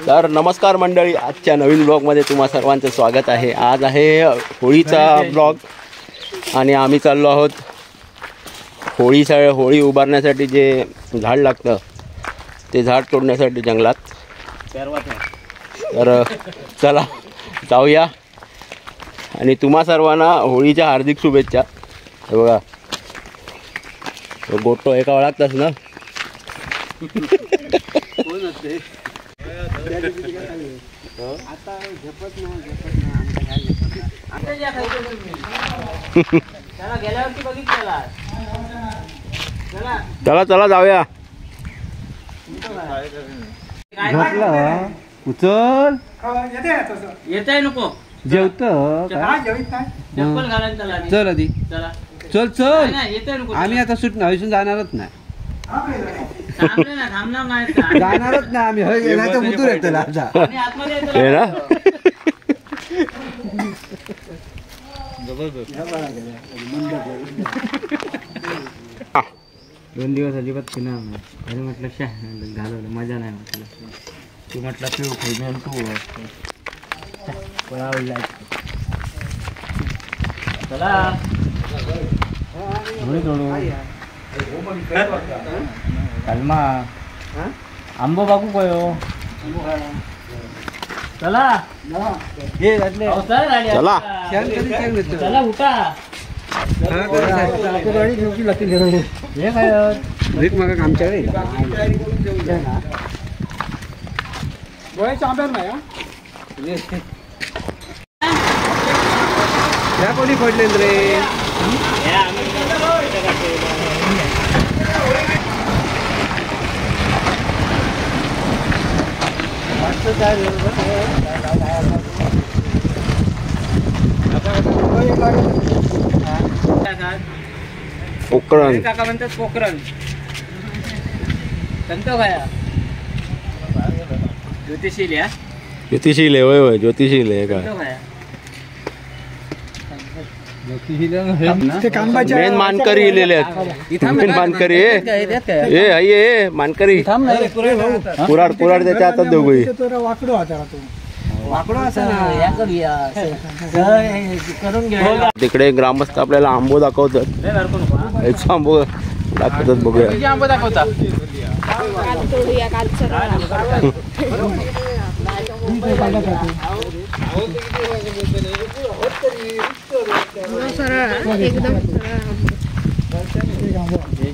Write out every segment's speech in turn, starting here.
तर नमस्कार मंडळी, आजच्या नवीन ब्लॉगमध्ये तुम्हा सर्वांचं स्वागत आहे। आज आहे होळीचा ब्लॉग आणि आम्ही चाललो आहोत होळी उभारण्यासाठी जे झाड लागतं ते झाड तोडण्यासाठी जंगलात। तर चला जाऊया आणि तुम्हा सर्वांना होळीच्या हार्दिक शुभेच्छा। हे बघा गोटो एका ओळखतास ना। चला चला जाऊया। उचल येताय नको जेवत चप्पल घालायला चला चल आधी चला चल चल येताय नको आम्ही आता सुटणार इथून जाणारच नाही थांबले ना थांबणार नाही जाणारच नाही आम्ही होय नाही तर मुतूर येतो लाजा आणि आतमध्ये येतो हे ना दोन दिवस अजिबात पिणार नाही अरे म्हटलं घालवलं मजा नाही म्हटलं तू म्हटलं पिऊ खाई तू पळावला चला कालमा आंबो बाकू कयो चला चला चला उठा हे काय भीक मागा आमच्याकडे या कोणी पडले रे पोकरण काका म्हणतात पोकरण संतो खाया ज्योतिषील या ज्योतिषील आहे होय ज्योतिषील आहे का मेन मानकरी इलेले आहेत मेन मानकरी ए मानकरी कुराड त्याच्या हातात दोघी तिकडे ग्रामस्थ आपल्याला आंबो दाखवतात आंबो दाखवतात बघूया आंबो दाखवता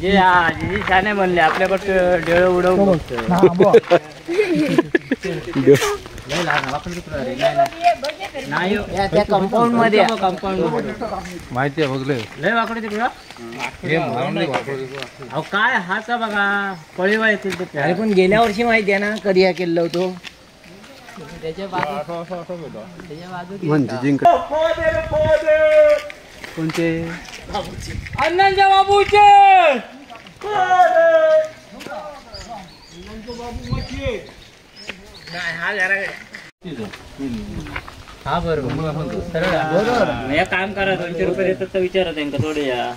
जे शाने म्हणले आपल्याकडे डेळ उडव कंपाऊंड मध्ये माहिती आहे बघले लय वाकडे तिकडं काय हाचा बघा पळीवा येतील ते अरे पण गेल्या वर्षी माहिती आहे ना कधी हा केलं होतो त्याच्या कोणते अण्णांच्या बाबूचे हा बरोबर या काम करा 200 रुपये देतात तर विचारा त्यांना थोडे या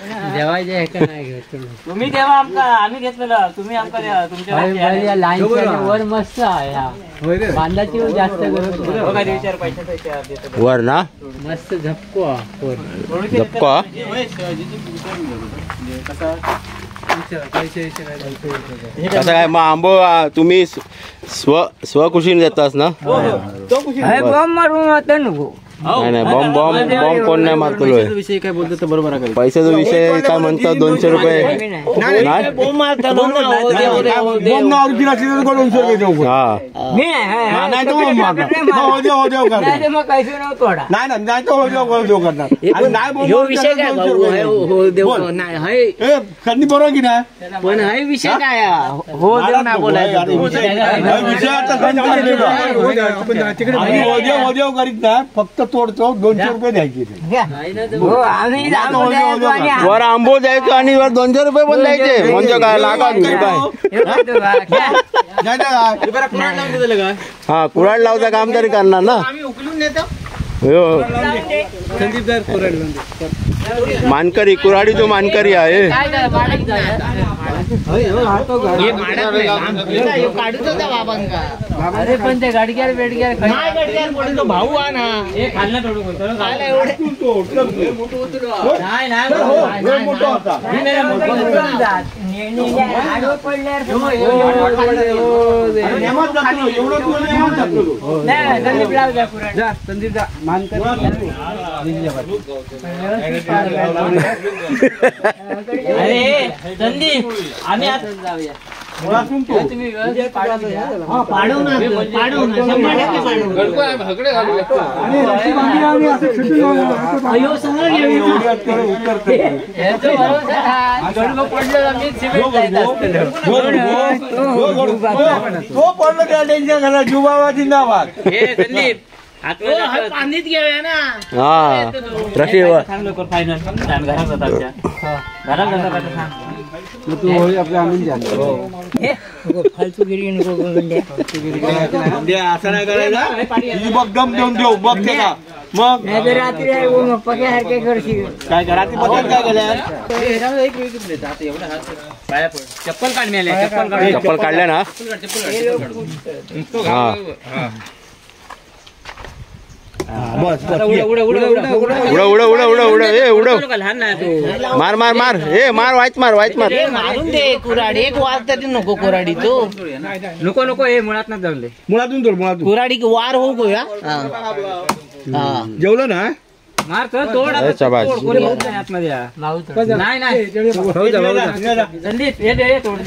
देवायचे का नाही तुम्ही देवा आमका आम्ही घेतलेला तुम्ही आमका द्या तुमच्या वर मस्त आहे बांधाची जास्त गरज विचार पैशाचा वर ना मस्त झपको झपको कसं काय मग आंबो तुम्ही स्वखुशीने देतास ना बॉम्ब मारून नको नाही बॉम्ब कोण नाही मारतलोय विषय काय बोलतो तर बरोबर आहे पैशाचा विषय काय म्हणतो 200 रुपये बरोबर की नाही पण हा विषय काय हो देव नाही बोलायचं करीत ना फक्त तोडतो 200 रुपये द्यायचे वर आंबो द्यायचो आणि वर 200 रुपये पण द्यायचे म्हणजे काय हा कुऱ्हाड लावता काम तरी करणार ना आम्ही उकलून नेतो संदीप कुऱ्हाड मानकरी कुराडी जो मानकरी आहे अरे पण ते गाडग्यार बेडग्यार भाऊ आहे ना हे खाल्लं थोडं संदीप मानकरी अरे संदीप आम्ही आता जाऊया तुम्ही पाडू ना जुबाबा जिंदाबाद पाणीच घेऊया ना हा रशी फायनल घरात जातात तू होळी आपल्या आणून द्या फालतूगिरी नको असं नाही करायचं बघ दम देऊन देऊ बघ त्याला मग रात्री आहे मग पक्यासारखे करशील काय रात्री बघायला काय केलं चप्पल काढ मेले चप्पल काढल्या ना हा बस उड ए उड मार मार मार ए मार वाईट मार मारून दे कुराडी एक वाजता नको कुराडी तो नको हे मुळात ना जाऊन दे मुळातून मुळातून कुराडी वार हो गोया जेवलं ना मार तोड नाही संदीप हे तोड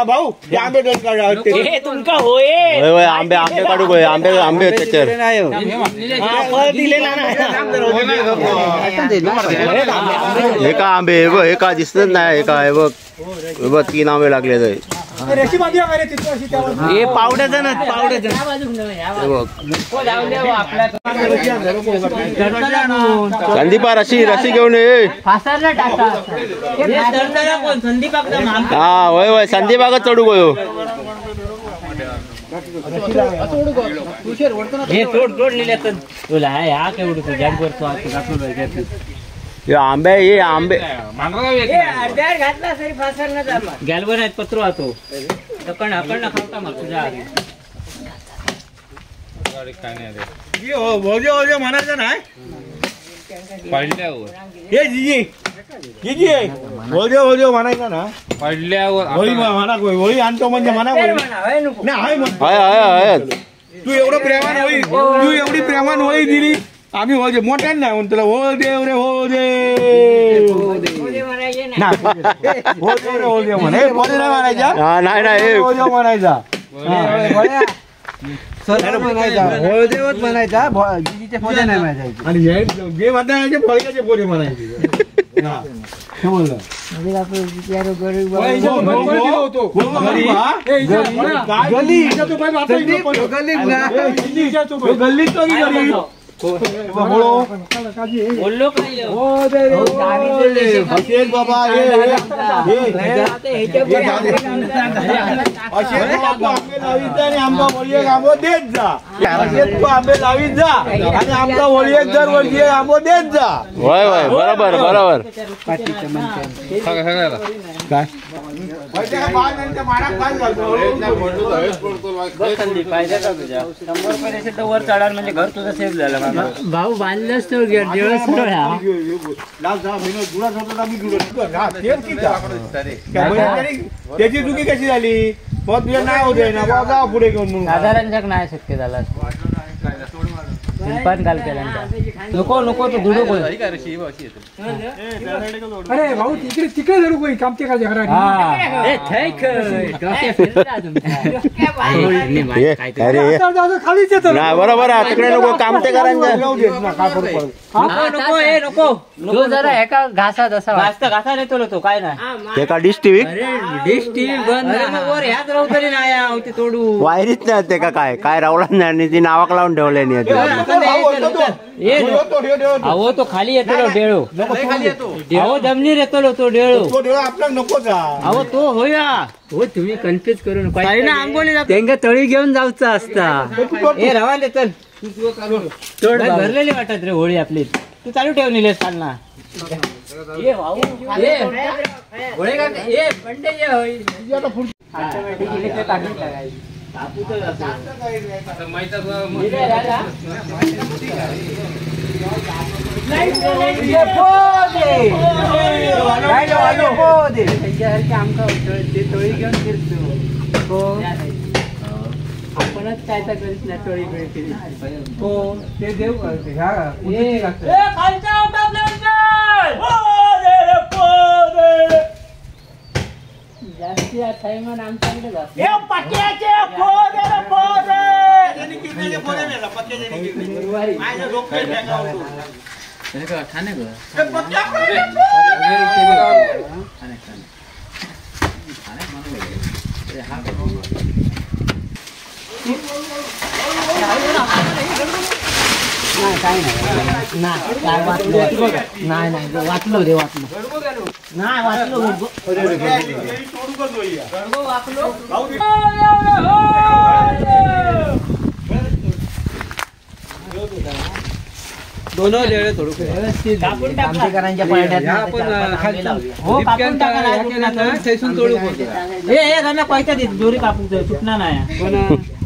भाऊ आंबे तुमका होय आंबे आंबे काढू गो आंबे त्याच्यावर हे का आंबे हे का दिसतच नाही हे काय बघ बघ 3 आंबे लागले हे पावड्याचं ना पावड्याचं संदीपा रशी घेऊन ये हा होय होय संदीपाक चढू गयो हे तोड लिहिले तुला ह्या केवढं तुझ्या करतो हे आंबे घातला सरी फासर न गॅलबन आहेत पत्रो आतो तकण आपण खावता मग तुझ्या म्हणायचं नाही हे जीजी होळी म्हणायचं ना पडल्यावर होळी आणतो म्हणजे म्हणा तू एवढं प्रेमान होळी तू एवढी प्रेमान होळी दिली आम्ही हो दे मोठ्यानं नाही म्हणतो हो देव रे हो दे हो दे म्हणे पोते नाही म्हणायचा नाही हो देव म्हणायचा होळदेवच म्हणायचा जिजीचे पोते नाही म्हणायचे आणि जे म्हणता फळक्याचे पोरे म्हणायचे बोललो काय बाबा आमचा वळी एक आंबो देत जा आंबे लावीत जा आणि आमचा वळी एक दरवर्षी एक आंबो देत जा होय होय बरोबर काय वर चढा म्हणजे घर तुझं सेफ झालं भाऊ बांधलंच तो त्याची चुकी कशी झाली मग तुझ्या नाही होते ना बाबा पुढे घेऊन साधारण नाही शक्य झाला पण काल केला नको नको तो दुडो अरे भाऊ तिकडे जरू कोई काम ते का घरा अरे खालीच येतो बरोबर तिकडे नको काम ते करायचं नको हे नको तो जरा एका घासात असा घासा नेतो तो काय नाही ते का डिश टीव्ही डिश टीव्ही बंद वर ह्याच राहू तरी नाही ते तोडू वायरीच नाही ते का काय काय रावला नाही आणि ती नावाक लावून ठेवले नाही अहो तो खाली येतो डेळो अहो जमिनीर येतो तो डेळो आपला नको जा अहो तो होया हो तुम्ही कन्फ्युज करू नका आंबोली त्यांना तळी घेऊन जाऊचा असता हे रवाले चल भरलेली वाटत रे होळी आपली तू चालू ठेव निलेश चालना तळी घेऊन फिरतो आपणच काय तर करीत नाही टोळी बिळी हो ते देव जास्ती थैमान आमच्याकडे नाही वाचलो दे वाचलो नाही वाचलो दोन डेळे थोडं आंबेकरांच्या पळण्यात पैसा देत दोरी कापून सुटणार नाही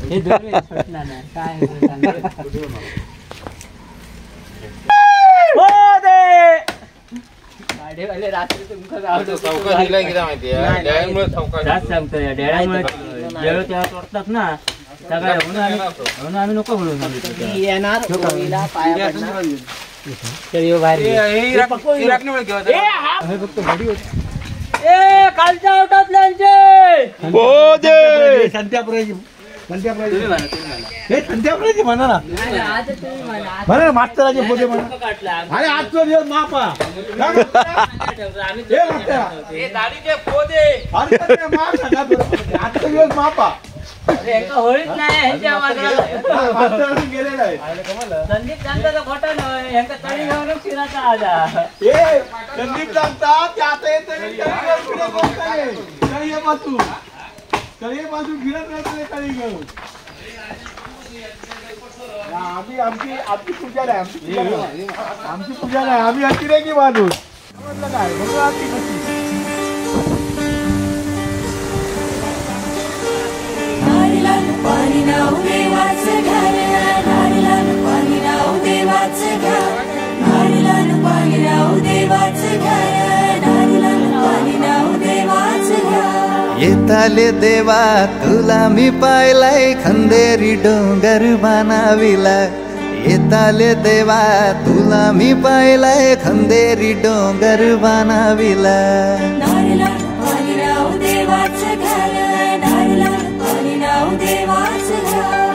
हे दोरी सुटणार नाही काय रात्री सांगतो या डेळ्यामुळे डेळ तेव्हा तोडतात ना सगळ्या म्हणून आम्ही नको म्हणून कालच्या आउटातल्यांचे संत्यापुराची म्हणा ना म्हणा ना मास्तराचे पोते म्हणा अरे आजचा दिवस मापा आजचा दिवस मापा होळीच नाही गेलेला आहे संदीप सांगता खोटा नाही ह्यांचा तळी घेऊन फिरायचा आजा संदीप सांगतात आता कळीपासून फिरत राहतो कळी घेऊन आम्ही आमची पूजा नाही आमची पूजा नाही आम्ही अतिरेकी माणूस म्हटलं काय बघू आमची कशी पाणी नाव देवाचं घर नारळानं पाणी नाव देवाचं घर नारळानं पाणी नाव देवाचं घर नारळानं पाणी नाव देवाचं घर येताले देवा तुला मी पाहिलाय खंदेरी डोंगर बनाविला येताले देवा तुला मी पाहिलाय खंदेरी डोंगर बनाविला नारळानं पाणी नाव देवाचं घर नारळानं पाणी नाव देवाचं घर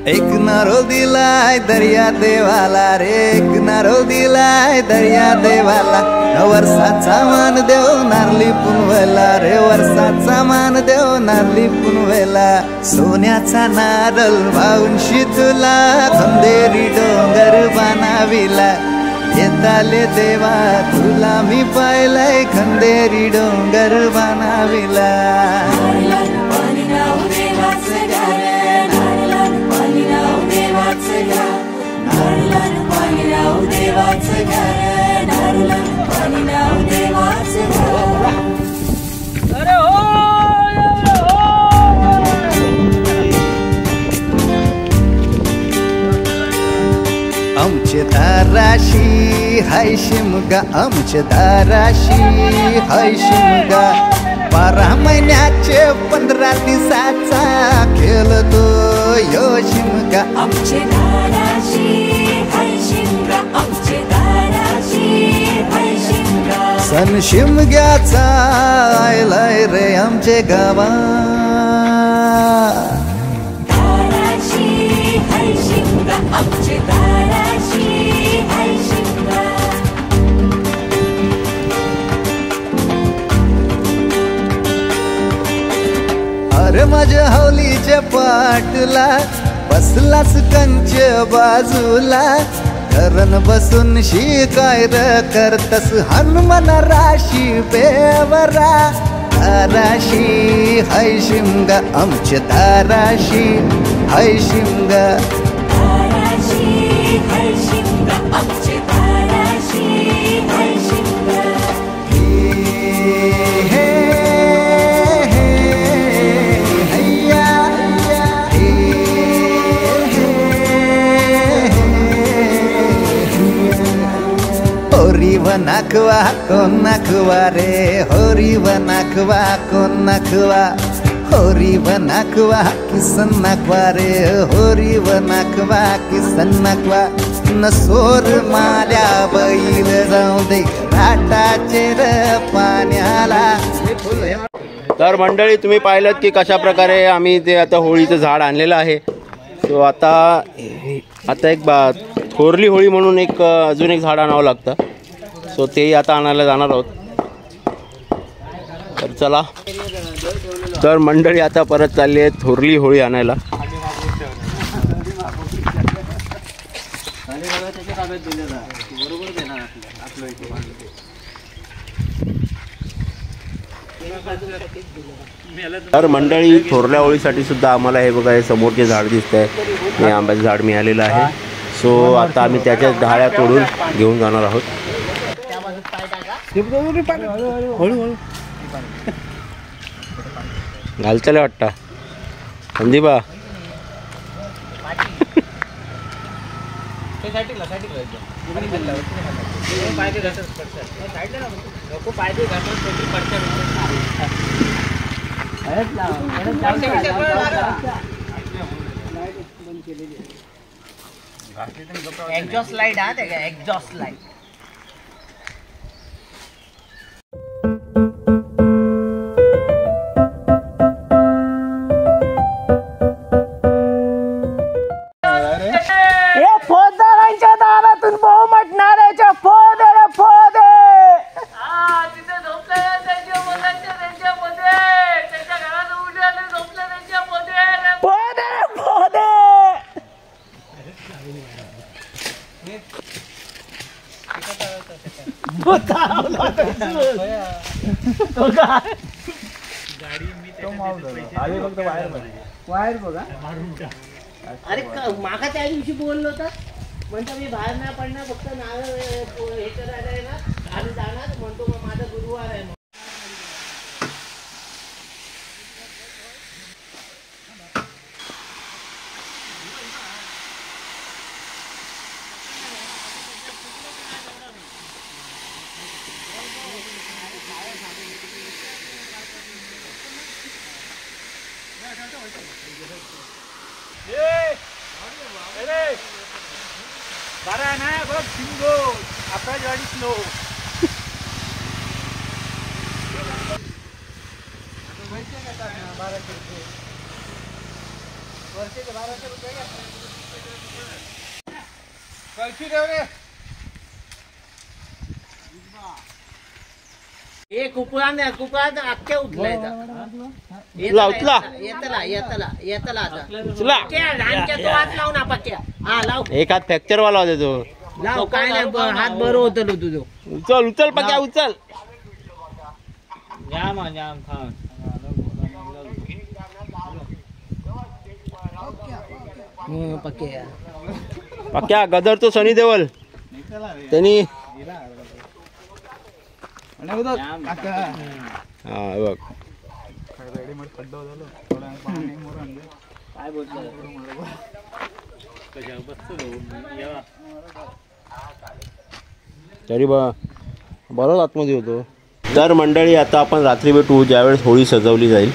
एक नारो दिलाय दर्या देवाला रे एक नारो दिलाय दर्या देवाला वर्षाचा मान देव नारली पुनवेला रे वर्षाचा मान देव नारली पुनवेला सोन्याचा नारळ वाऊनशी तुला खंदेरी डोंगर बनाविला येताले देवा तुला मी पाहिलाय खंदेरी डोंगर बनाविला पाणी नाव देवाचं घर नारळानं पाणी नाव देवाचं घर नारळानं पाणी नाव देवाचं घर नारळानं पाणी नाव देवाचं घर अरे हो आमचे दाराशी हाय शिमगा आमचे दाराशी हाय शिमगा 12 महिन्याचे 15 दिवसाचा खेळतो यो शिमगा आमचे दाराशी हाय शिमगा आमचे दाराशी हाय शिमगा सण शिमग्याचा आयलाय रे आमचे गावा आमचे दाराशी हाय शिमगा. अरे माझ्या हौलीच्या पाटला बसलास कंच बाजूला धरण बसून शिकाय करतस हनुमान राशी बेवरा. दाराशी हाय शिमगा आमच्या दाराशी हाय शिमगा. दाराशी हाय शिमगा आमचे दाराशी हाय शिमगा. हे हैया होरी व नाखवा कोण नाखवा रे होरी व नाखवा कोण नाखवा. होरी व नाखवा किसन नाखवा रे होरी व नाखवा किसन नाखवा. नसोर माल्या बैल जाऊ दे घाटाचे र पाण्याला. तर मंडळी तुम्ही पाहिलं की कशा प्रकारे आम्ही ते आता होळीचं झाड आणलेलं आहे. सो आता एक थोरली होळी म्हणून एक अजून एक झाड आणावं लागतं. सो तेही आता आणायला जाणार आहोत. तर चला. तर मंडळी आता परत चालली आहे थोरली होळी आणायला. तर मंडळी थोरल्या होळीसाठी सुद्धा आम्हाला हे बघा हे समोरचे झाड दिसत आहे. हे आंब्याचं झाड मिळालेलं आहे. सो आता आम्ही त्याच्या ढाळ्या तोडून घेऊन जाणार आहोत. घालचले वाटतं संदीपा. एक्झॉस्ट लाईट हा ते काय एक्झॉस्ट लाईट. फौजदारांच्या दारातून भाऊ म्हटणाऱ्याच्या फोदे रे फोदे. तिथे झोपले त्यांच्या मुलांच्या त्यांच्यामध्ये त्यांच्या घरात उठले झोपले त्यांच्यामध्ये. फोदे रे फोदे. वायर बघा. अरे मागा त्या दिवशी बोललो होता म्हणतो मी बाहेर नाही पडणार फक्त नाव हे करायला आहे ना आणि जाणार म्हणतो मग माझा गुरुवार आहे. बरा ना बघ शिंगो आपल्या गाडीत लो. कळशी देव रे. एक कुपळान अख्ख्या उठलायचा. उचला येतला आता उचला. तो हात लावून पक्क्या. हा लाव. एक हात फ्रॅक्चर वाला होता तो. लाव काय नाही हात बरं होतं तुझं. उचल उचल पक्या उचल. जाम जाम खाऊन पक्क्या पक्या गदर तो सनी देवल त्यांनी. हा बघ काय बोलतो तरी बरोच आतमध्ये होतो. तर मंडळी आता आपण रात्री भेटू ज्यावेळेस होळी सजवली जाईल.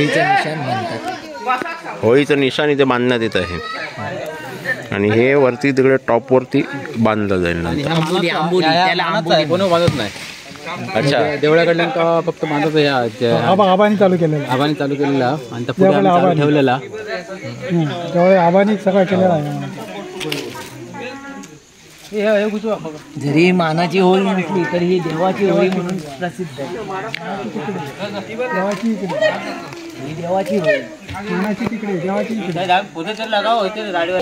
होळीचं निशाण म्हणतात. होळीचं निशाण इथे बांधण्यात येत आहे आणि हे वरती तिकडे टॉपवरती बांधलं जाईल नंतर. कोणी बांधत नाही. अच्छा, देवळाकडल्या फक्त बांधत आबानी चालू केलेलं, आबानी चालू केलेला आणि त्या पुढे आम्ही चालू ठेवलेला. त्यामुळे आबानी सगळं केलेलं आहे. जरी मानाची होळी म्हटली तरी ही देवाची होळी म्हणून प्रसिद्ध आहे. देवाची इकडे, ही देवाची होळी. मानाची तिकडे, देवाची इकडे. लगाव होते गाडीवर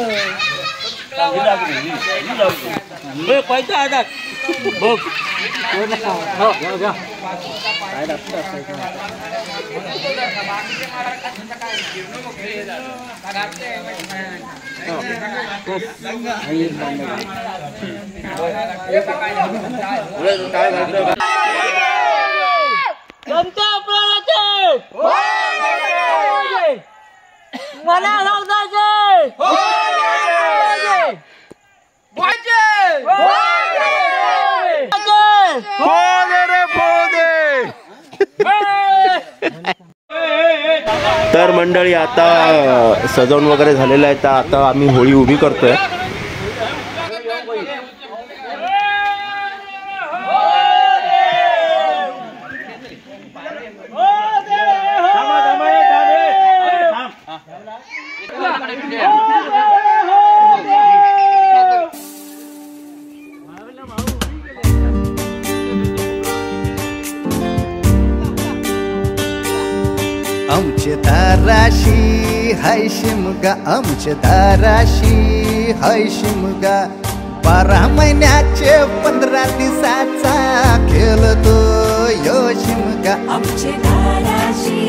पैसा हातात बघ. तर मंडळी आता सजवून वगैरे झालेलं आहे, तर आता आम्ही होळी उभी करतोय. आमच्या दाराशी हाय शिमगा, आमच्या दाराशी हाय शिमगा, 12 महिन्याचे 15 दिवसाचा खेळतो यो शिमगा. आमचे दाराशी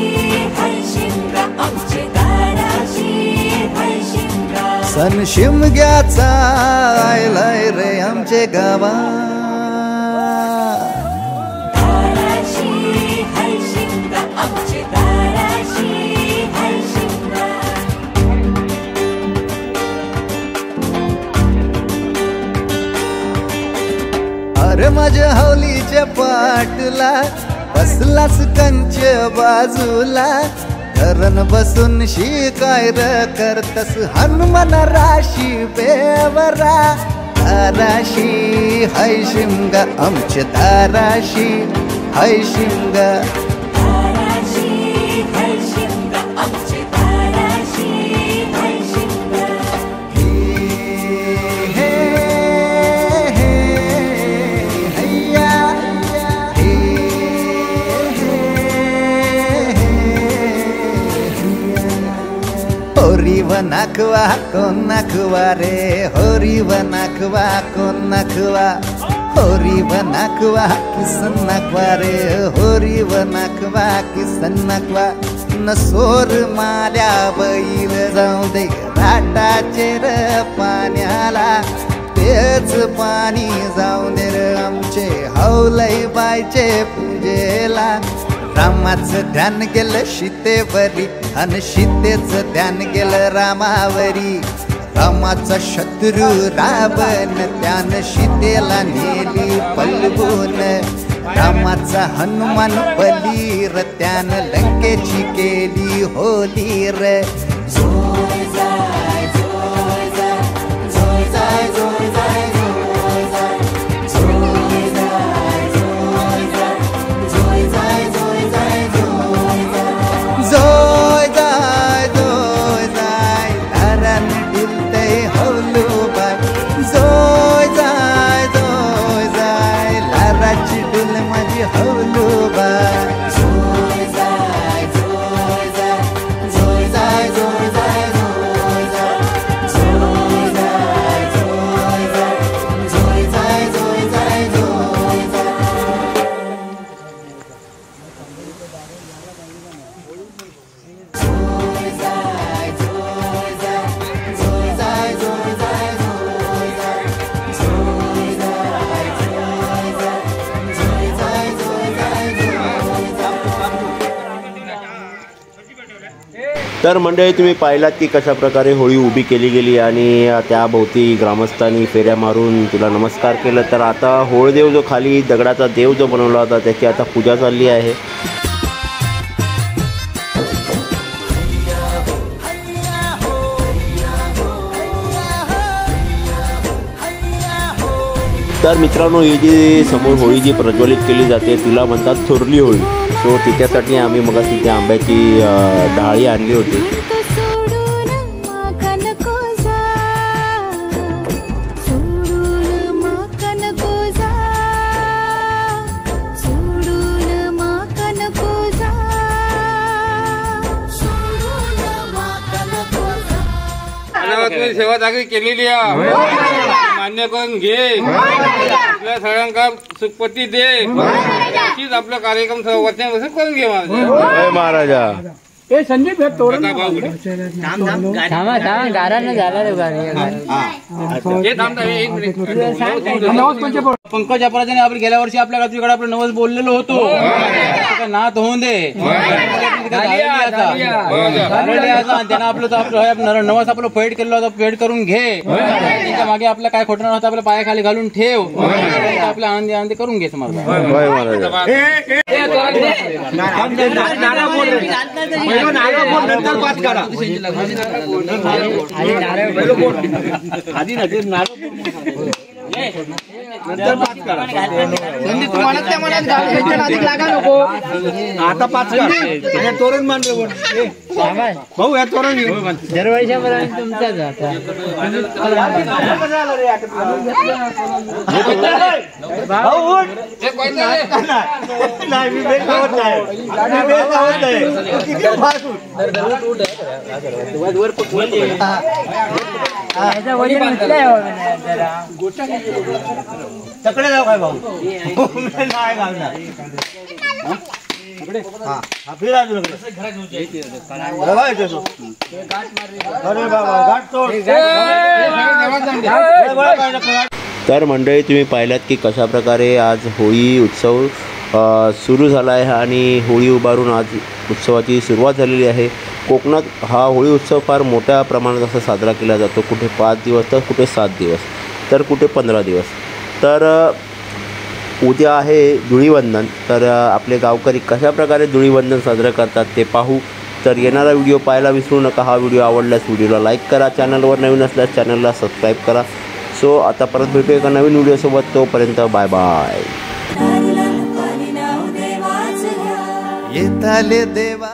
हाय शिमगा, आमचे दाराशी हाय शिमगा. सण शिमग्याचा आयलाय रे आमचे गावा. दाराशी हाय शिमगा, आमचे दाराशी हाय शिमगा. अरे माझ्या हौलीच्या पाटला बसलास कंच बाजूला, धरण बसून शिकाय र करतस हनुमान राशी बेवरा. दाराशी हाय शिमगा, आमच्या दाराशी हाय शिमगा. दाराशी हाय शिमगा, आमचे दाराशी हाय शिमगा. हे हे हैया हे होरी वनाकवा कोण नाकवा रे, होरी वनाकवा कोण नाकवा, होरी वनाकवा किसन नाकवा रे, होरी वनाकवा किसन नाकवा. नसोर माल्या बैल जाऊ दे घाटाचे र पाण्याला, तेच पाणी जाऊ दे र आमचे हौलई बायचे पूजेला. रामाचं ध्यान गेलं सीतेवरी आणि सीतेचं ध्यान गेलं रामावरी. रामाचा शत्रू रावण त्यानं सीतेला नेली पलवून. रामाचा हनुमान बली र त्यानं लंकेची केली होली र. जोय जाय जोय जाय जोय जाय जोय जाय जोय जाय जोय जाय जोय जाय जोय जाय जोय जाय जोय जाय. जोय जाय जोय जाय धरण डुलते हौलूबाई. जोय जाय जोय जाय लाराची डुल माझी हौलूबाई. जोय जाय जोय जाय जोय जाय जोय जाय जोय जाय जोय जाय जोय जाय जोय जाय जोय जाय जोय जाय. जोय जाय जोय जाय जोय जाय जोय जाय जोय जाय जोय जाय जोय जाय जोय जाय जोय जाय जोय जाय. तर मंडळी तुम्ही पाहिलात की कशा प्रकारे होळी उभी केली गेली आणि त्याभोवती ग्रामस्थांनी फेऱ्या मारून तुला नमस्कार केलं. तर आता होळदेव जो खाली दगडाचा देव जो बनवला होता त्याची आता पूजा चालली आहे. तर मित्रांनो, ही जी समोर होळी जी प्रज्वलित केली जाते तिला म्हणतात थोरली होळी. सो तिच्यासाठी आम्ही मग तिथे आंब्याची डाळी आणली होती. सेवा चांगली केलेली आहे, मान्य करून घे, आपल्या सगळ्यांना सुखपती दे, अशीच आपला कार्यक्रम वचन करून घे महाराजा. संदीप पंकज अपराजाने आपण गेल्या वर्षी आपल्या गावाकडे आपण नवस बोललेलो होतो, नाथ होऊन दे त्यांना आपलं नवस आपलं फेड केलं होतं, फेड करून घे. त्याच्या मागे आपलं काय खोटं नव्हतं, आपल्या पायाखाली घालून ठेव, आपल्या आनंदी आनंदी करून घे समाज. आता 5 तोरण मानलं भाऊ, या तोरण दरवर्षी तुमचाच आता तकडे जाऊ काय भाऊ, नाही घालणार. तर मंडळी, तुम्ही पाहिलात की कशा प्रकारे आज होळी उत्सव सुरू झाला आहे आणि होळी उभारून आज उत्सवाची सुरुवात झालेली आहे. कोकणात हा होळी उत्सव फार मोठ्या प्रमाणात असा साजरा केला जातो. कुठे 5 दिवस तर कुठे 7 दिवस तर कुठे 15 दिवस. तर उद्या आहे धुळीवंदन. तर आपले गावकरी कशा प्रकारे धुळीवंदन साजरं करतात ते पाहू. तर येणारा व्हिडिओ पाहायला विसरू नका. हा व्हिडिओ आवडल्यास व्हिडिओला लाईक करा, चॅनलवर नवीन असल्यास चॅनलला सबस्क्राईब करा. सो आता परत भेटू एका नवीन व्हिडिओसोबत. तोपर्यंत बाय बाय. येताले देवा.